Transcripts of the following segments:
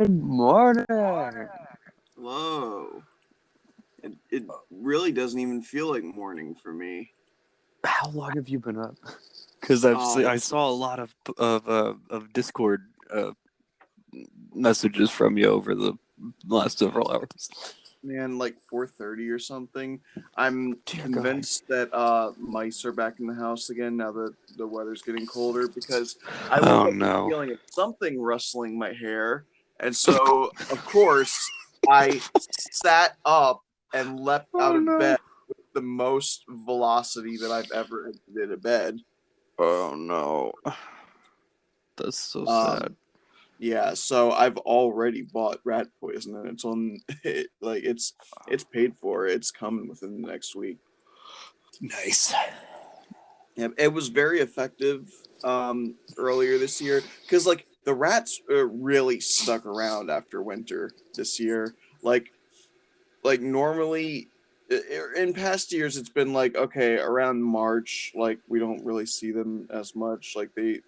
Good morning. Whoa. It really doesn't even feel like morning for me. How long have you been up? Because I saw a lot of Discord messages from you over the last several hours. Man, like 4:30 or something. I'm Dear convinced that mice are back in the house again now that the weather's getting colder because I woke Oh up with the no! feeling of something rustling my hair. And so, of course, I sat up and leapt out Oh of no! bed with the most velocity that I've ever exited a bed. Oh no! That's so sad. Yeah, so I've already bought rat poison and it's on it's paid for. It's coming within the next week. Nice. Yeah, it was very effective earlier this year because like the rats really stuck around after winter this year. Like normally in past years it's been like okay, around March like we don't really see them as much. Like they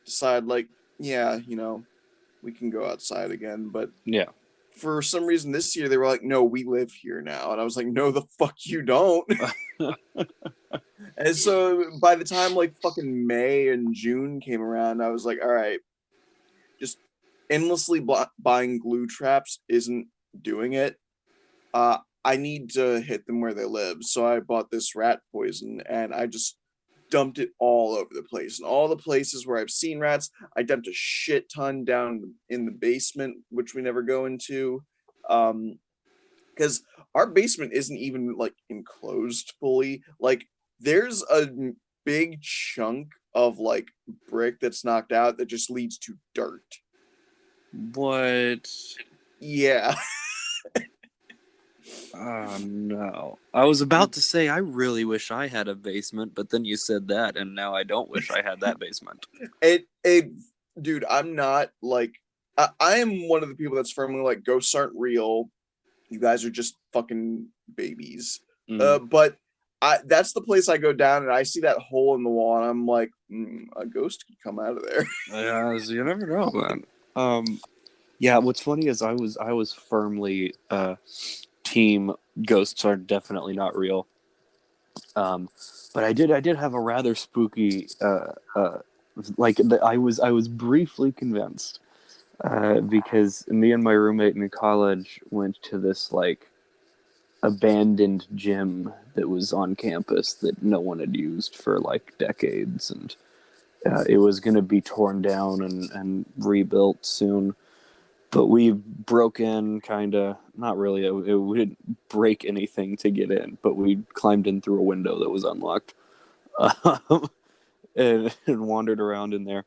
decide like yeah, we can go outside again, but Yeah. for some reason this year they were like, no, we live here now. And I was like, no, the fuck you don't. And so by the time like fucking May and June came around, I was like, all right, just endlessly buying glue traps isn't doing it. I need to hit them where they live. So I bought this rat poison and I just dumped it all over the place. And all the places where I've seen rats, I dumped a shit ton down in the basement, which we never go into. Because our basement isn't even like enclosed fully. Like there's a big chunk of like brick that's knocked out that just leads to dirt. What? Yeah. Oh no. I was about to say I really wish I had a basement, but then you said that and now I don't wish I had that basement. it dude, I'm not like I am one of the people that's firmly like ghosts aren't real. You guys are just fucking babies. But that's the place I go down and I see that hole in the wall and I'm like, a ghost could come out of there. Yeah, you never know, man. Yeah, what's funny is I was firmly team ghosts are definitely not real. But I did have a rather spooky I was briefly convinced because me and my roommate in college went to this like abandoned gym that was on campus that no one had used for like decades, and it was going to be torn down and rebuilt soon. But we broke in, kind of, not really. We didn't break anything to get in, but we climbed in through a window that was unlocked and wandered around in there.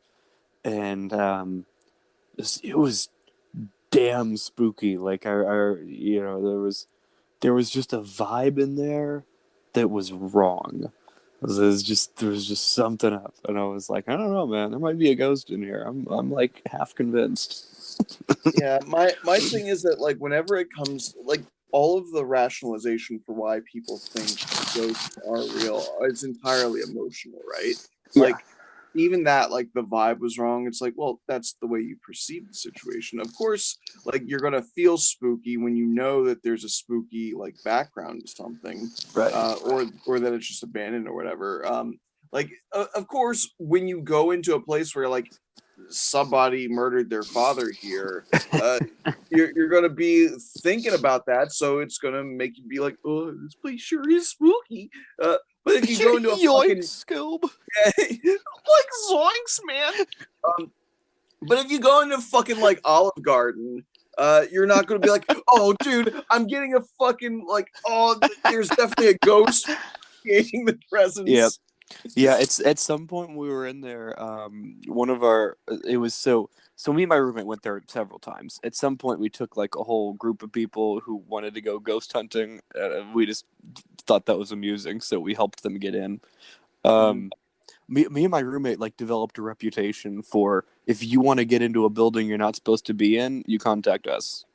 And it was damn spooky. Like, there was just a vibe in there that was wrong. There was just something up, and I was like, I don't know, man. There might be a ghost in here. I'm like half convinced. Yeah, my thing is that like whenever it comes like all of the rationalization for why people think ghosts are real is entirely emotional, right? Yeah, Like even that like the vibe was wrong. It's like, well, that's the way you perceive the situation. Of course, like you're gonna feel spooky when you know that there's a spooky like background to something, right. or that it's just abandoned or whatever. Like of course, when you go into a place where like somebody murdered their father here, uh, you're gonna be thinking about that, so it's gonna make you be like, oh, this place sure is spooky. But if you go into a fucking Yoinks, Scoob. like zoinks, man. But if you go into fucking like Olive Garden, you're not gonna be like, oh, dude, I'm getting a fucking like, oh, there's definitely a ghost creating the presence. Yep. Yeah, it's at some point we were in there. One of our it was so me and my roommate went there several times. At some point, we took like a whole group of people who wanted to go ghost hunting. We just thought that was amusing, so we helped them get in. Me and my roommate like developed a reputation for if you want to get into a building you're not supposed to be in, you contact us,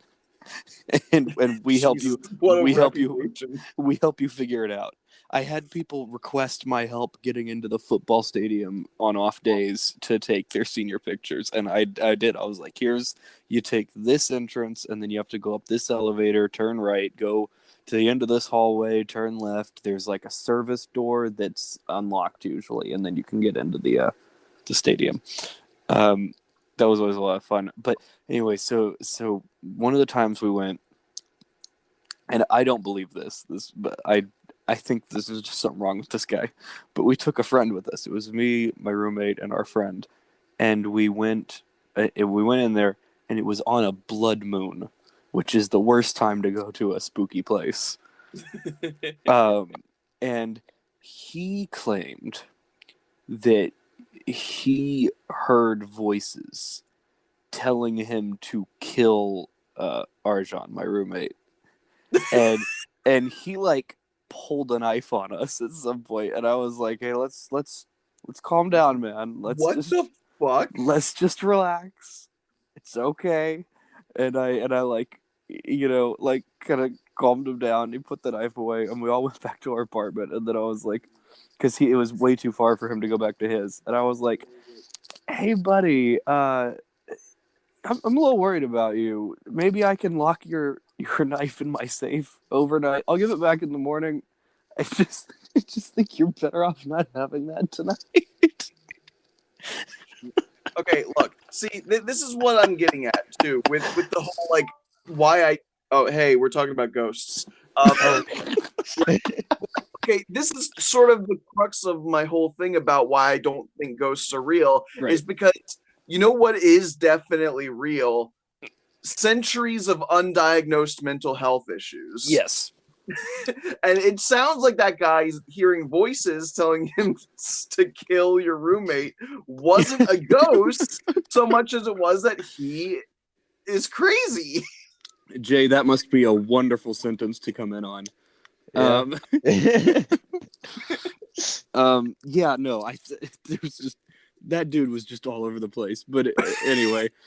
and we help Jesus, you. what a We help you. reputation. We help you figure it out. I had people request my help getting into the football stadium on off days to take their senior pictures, and I did. I was like, you take this entrance, and then you have to go up this elevator, turn right, go to the end of this hallway, turn left. There's like a service door that's unlocked usually, and then you can get into the stadium. That was always a lot of fun. But anyway, so one of the times we went, and I don't believe this, but I think this is just something wrong with this guy. But we took a friend with us. It was me, my roommate, and our friend, and we went in there, and it was on a blood moon, which is the worst time to go to a spooky place. And he claimed that he heard voices telling him to kill Arjon, my roommate, and he like pulled a knife on us at some point, and I was like, "Hey, let's calm down, man. The fuck? Let's just relax. It's okay." And I like, like kind of calmed him down. He put the knife away, and we all went back to our apartment. And then I was like, because it was way too far for him to go back to his, and I was like, "Hey, buddy, I'm a little worried about you. Maybe I can lock your knife in my safe overnight. I'll give it back in the morning. I just think you're better off not having that tonight." Okay, look. See, this is what I'm getting at too, with the whole like why I. Oh, hey, we're talking about ghosts. Okay, this is sort of the crux of my whole thing about why I don't think ghosts are real. Right. Is because you know what is definitely real? Centuries of undiagnosed mental health issues. Yes. And it sounds like that guy's hearing voices telling him to kill your roommate wasn't a ghost so much as it was that he is crazy. Jay, that must be a wonderful sentence to come in on. Yeah. Yeah, no, there was just that dude was just all over the place. But anyway,